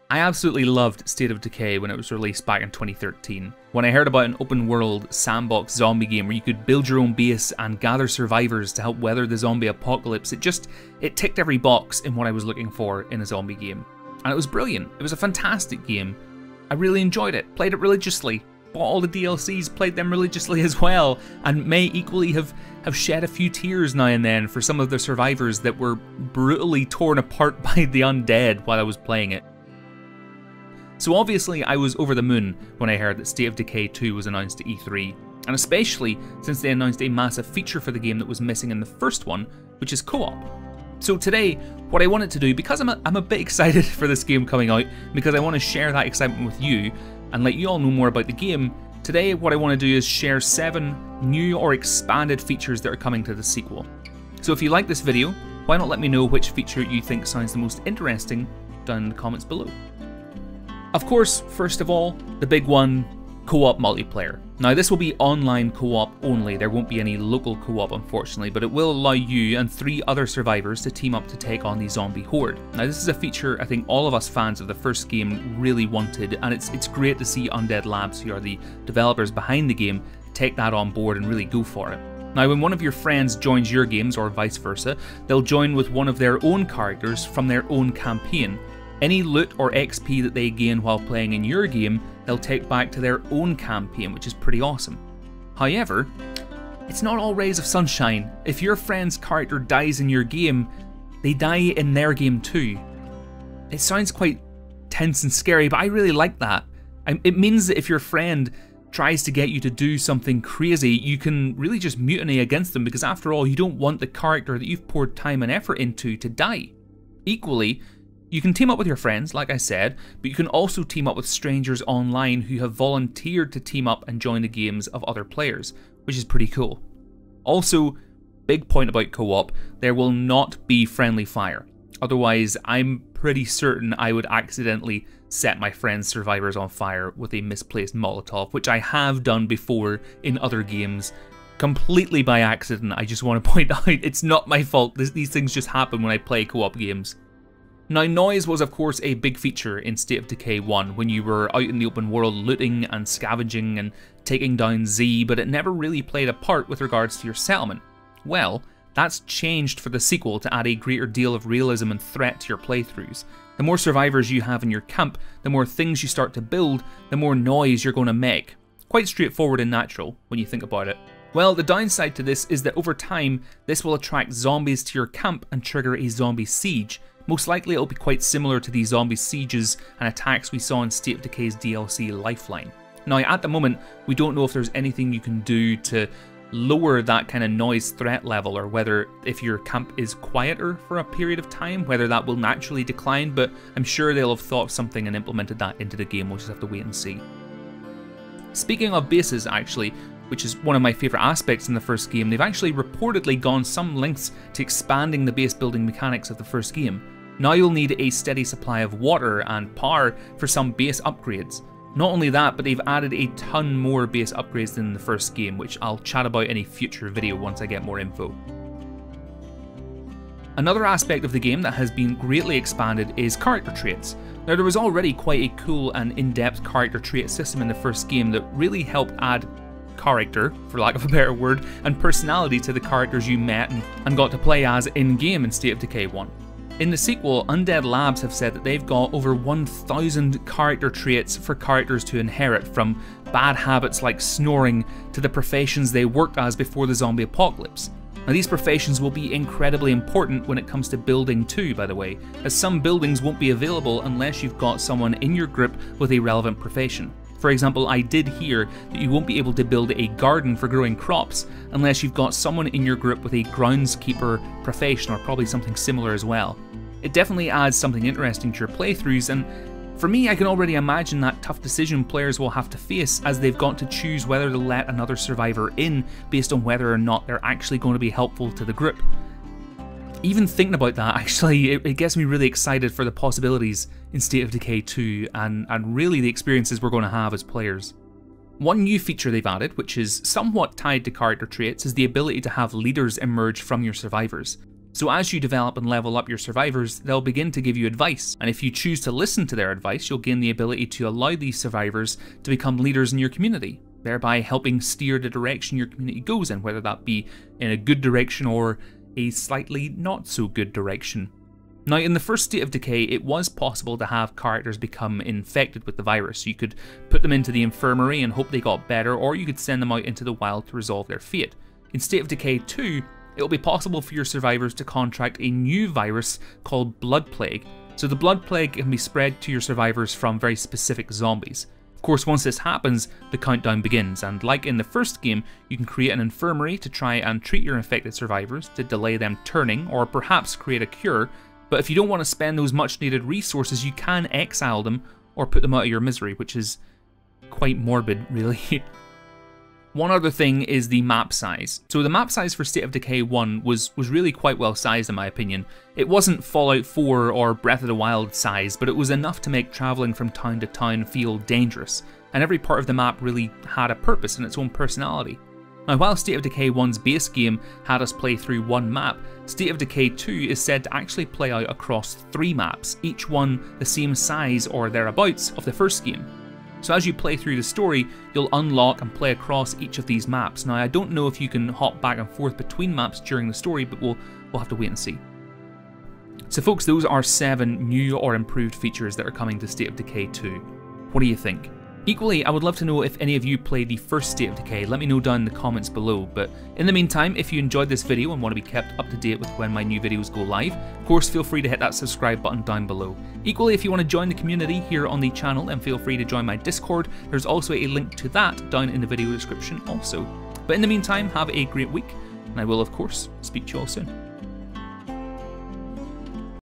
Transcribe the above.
I absolutely loved State of Decay when it was released back in 2013. When I heard about an open world sandbox zombie game where you could build your own base and gather survivors to help weather the zombie apocalypse, it ticked every box in what I was looking for in a zombie game. And it was brilliant. It was a fantastic game. I really enjoyed it, played it religiously, bought all the DLCs, played them religiously as well, and may equally have shed a few tears now and then for some of the survivors that were brutally torn apart by the undead while I was playing it. So obviously I was over the moon when I heard that State of Decay 2 was announced at E3, and especially since they announced a massive feature for the game that was missing in the first one, which is co-op. So today, what I wanted to do, because I'm a bit excited for this game coming out, because I want to share that excitement with you and let you all know more about the game, today what I want to do is share 7 new or expanded features that are coming to the sequel. So if you like this video, why not let me know which feature you think sounds the most interesting down in the comments below. Of course, first of all, the big one, co-op multiplayer. Now this will be online co-op only, there won't be any local co-op unfortunately, but it will allow you and 3 other survivors to team up to take on the zombie horde. Now this is a feature I think all of us fans of the first game really wanted, and it's great to see Undead Labs, who are the developers behind the game, take that on board and really go for it. Now when one of your friends joins your games, or vice versa, they'll join with one of their own characters from their own campaign. Any loot or XP that they gain while playing in your game, they'll take back to their own campaign, which is pretty awesome. However, it's not all rays of sunshine. If your friend's character dies in your game, they die in their game too. It sounds quite tense and scary, but I really like that. It means that if your friend tries to get you to do something crazy, you can really just mutiny against them, because after all, you don't want the character that you've poured time and effort into to die. Equally, you can team up with your friends, like I said, but you can also team up with strangers online who have volunteered to team up and join the games of other players, which is pretty cool. Also, big point about co-op, there will not be friendly fire. Otherwise, I'm pretty certain I would accidentally set my friend's survivors on fire with a misplaced Molotov, which I have done before in other games, completely by accident. I just want to point out, it's not my fault. These things just happen when I play co-op games. Now noise was of course a big feature in State of Decay 1 when you were out in the open world looting and scavenging and taking down Z, but it never really played a part with regards to your settlement. Well, that's changed for the sequel to add a greater deal of realism and threat to your playthroughs. The more survivors you have in your camp, the more things you start to build, the more noise you're going to make. Quite straightforward and natural when you think about it. Well, the downside to this is that over time, this will attract zombies to your camp and trigger a zombie siege. Most likely it'll be quite similar to the zombie sieges and attacks we saw in State of Decay's DLC Lifeline. Now at the moment, we don't know if there's anything you can do to lower that kind of noise threat level, or whether if your camp is quieter for a period of time, whether that will naturally decline, but I'm sure they'll have thought of something and implemented that into the game. We'll just have to wait and see. Speaking of bases actually, which is one of my favourite aspects in the first game, they've actually reportedly gone some lengths to expanding the base building mechanics of the first game. Now you'll need a steady supply of water and power for some base upgrades. Not only that, but they've added a ton more base upgrades than in the first game, which I'll chat about in a future video once I get more info. Another aspect of the game that has been greatly expanded is character traits. Now there was already quite a cool and in-depth character trait system in the first game that really helped add character, for lack of a better word, and personality to the characters you met and got to play as in-game in State of Decay 1. In the sequel, Undead Labs have said that they've got over 1,000 character traits for characters to inherit, from bad habits like snoring to the professions they worked as before the zombie apocalypse. Now these professions will be incredibly important when it comes to building too, by the way, as some buildings won't be available unless you've got someone in your group with a relevant profession. For example, I did hear that you won't be able to build a garden for growing crops unless you've got someone in your group with a groundskeeper profession, or probably something similar as well. It definitely adds something interesting to your playthroughs, and for me, I can already imagine that tough decision players will have to face as they've got to choose whether to let another survivor in based on whether or not they're actually going to be helpful to the group. Even thinking about that, actually, it gets me really excited for the possibilities in State of Decay 2 and really the experiences we're going to have as players. One new feature they've added, which is somewhat tied to character traits, is the ability to have leaders emerge from your survivors. So as you develop and level up your survivors, they'll begin to give you advice, and if you choose to listen to their advice, you'll gain the ability to allow these survivors to become leaders in your community, thereby helping steer the direction your community goes in, whether that be in a good direction or a slightly not so good direction. Now, in the first State of Decay, it was possible to have characters become infected with the virus. You could put them into the infirmary and hope they got better, or you could send them out into the wild to resolve their fate. In State of Decay 2, it will be possible for your survivors to contract a new virus called Blood Plague. So the Blood Plague can be spread to your survivors from very specific zombies. Of course, once this happens, the countdown begins, and like in the first game, you can create an infirmary to try and treat your infected survivors to delay them turning, or perhaps create a cure, but if you don't want to spend those much needed resources, you can exile them or put them out of your misery, which is quite morbid, really. One other thing is the map size. So the map size for State of Decay 1 was really quite well sized in my opinion. It wasn't Fallout 4 or Breath of the Wild size, but it was enough to make travelling from town to town feel dangerous, and every part of the map really had a purpose and its own personality. Now, while State of Decay 1's base game had us play through one map, State of Decay 2 is said to actually play out across 3 maps, each one the same size or thereabouts of the first game. So as you play through the story, you'll unlock and play across each of these maps. Now, I don't know if you can hop back and forth between maps during the story, but we'll have to wait and see. So folks, those are 7 new or improved features that are coming to State of Decay 2. What do you think? Equally, I would love to know if any of you played the first State of Decay. Let me know down in the comments below. But in the meantime, if you enjoyed this video and want to be kept up to date with when my new videos go live, of course feel free to hit that subscribe button down below. Equally, if you want to join the community here on the channel, then feel free to join my Discord. There's also a link to that down in the video description also. But in the meantime, have a great week, and I will of course speak to you all soon.